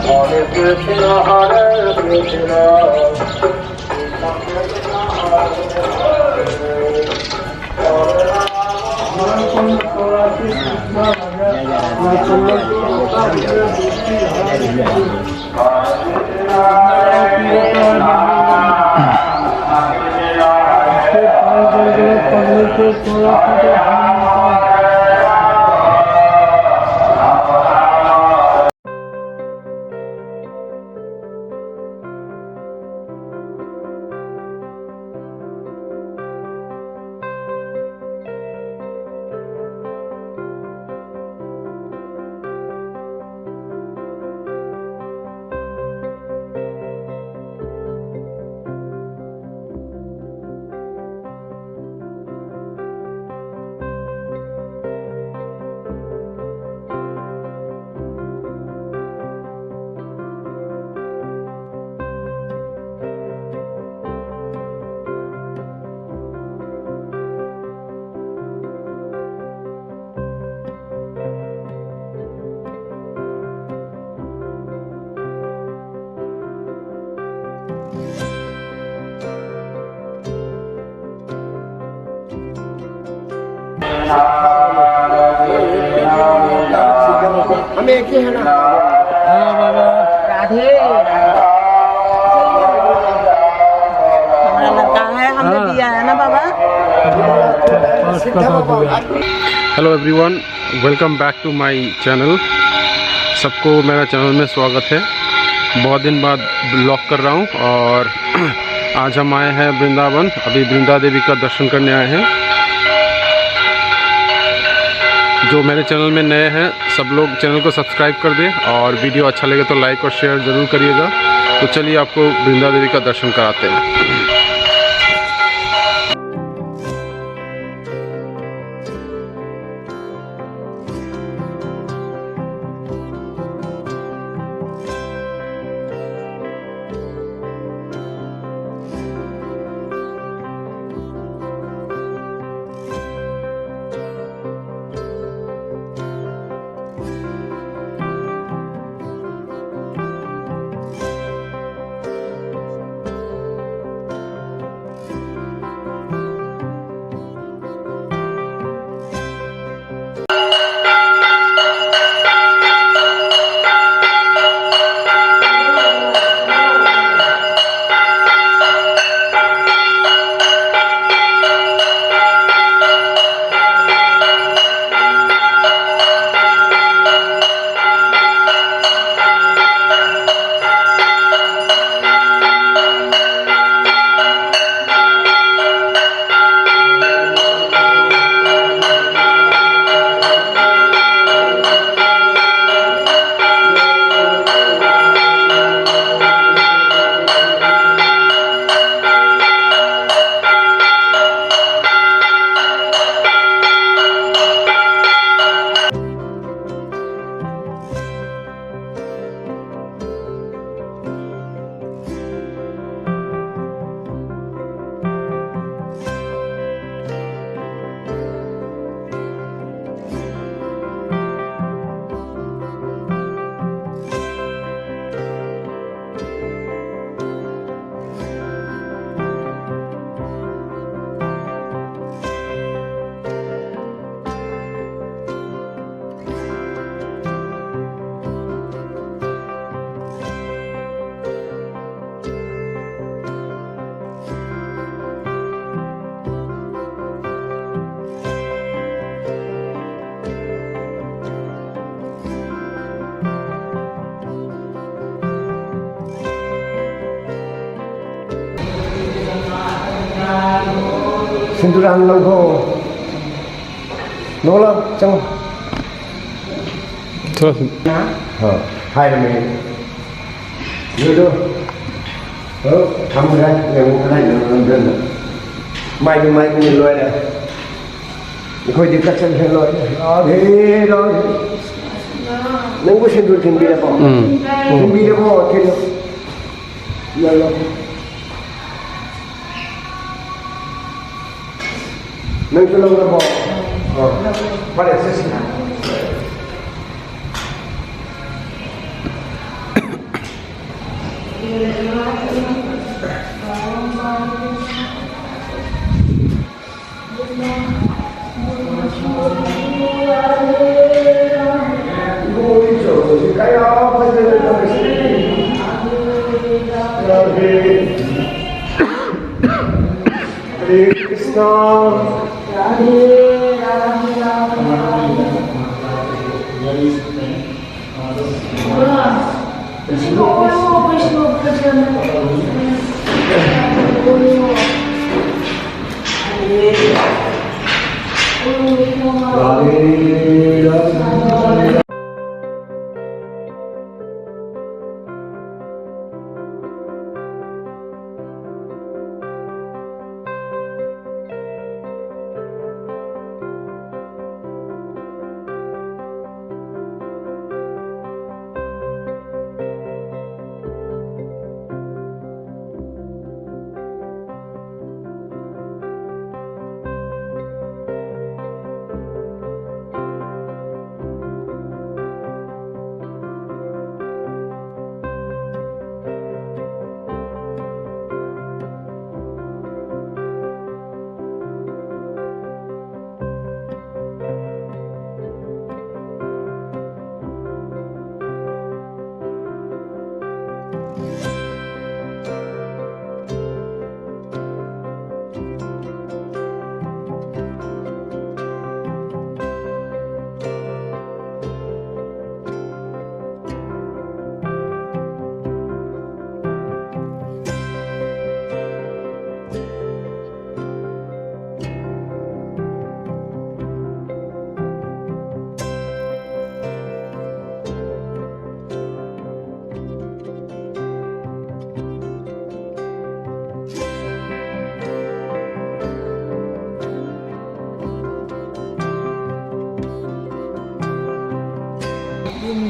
Hare Krishna, Hare Krishna, हमें एक ही है ना। हाँ बाबा राधे हमारा लड़का है, हमने दिया है ना बाबा। Hello everyone, welcome back to my channel. सबको मेरा चैनल में स्वागत है। बहुत दिन बाद ब्लॉग कर रहा हूँ और आज हम आए हैं वृंदावन। अभी वृंदा देवी का दर्शन करने आए हैं। जो मेरे चैनल में नए हैं सब लोग चैनल को सब्सक्राइब कर दें और वीडियो अच्छा लगे तो लाइक और शेयर ज़रूर करिएगा। तो चलिए आपको वृंदा देवी का दर्शन कराते हैं। सिंदूरान लोगो नोला चंग थोड़ा हाँ हाय में ये दो हम रहे ये वो कलाई नंदन माई में लोए ना कोई दिक्कत चल है लोए राधे राधे नंगो सिंदूर किंबी ले पाओ किंबी ले पाओ खेलो ये लो नहीं तो लोग बहुत बड़े से जय हरे कृष्णा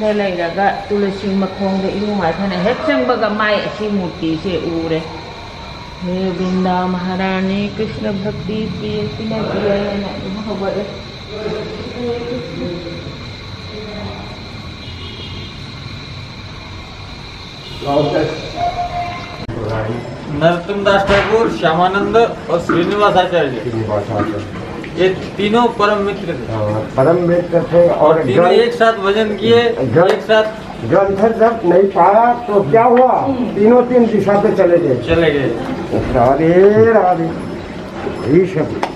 ได้เลยแล้วก็ตุลสีมาคงได้ยุ่งหมายท่านเฮ็ดจังบกไม้ที่มูติเสอูเรเฮวรินดามหาราณีกฤษณभक्ति प्रिय पिना प्रियนะดูมาเขาบอกเลยनरोत्तम दास ठाकुर, श्यामानंद और श्रीनिवास आचार्य ये तीनों परम मित्र थे। परम मित्र थे और तीनों एक साथ भजन किए, एक साथ ग्रंथ जब नहीं पाया तो क्या हुआ, तीनों तीन दिशा पे चले गए। चले गए। राधे राधे, यही सब।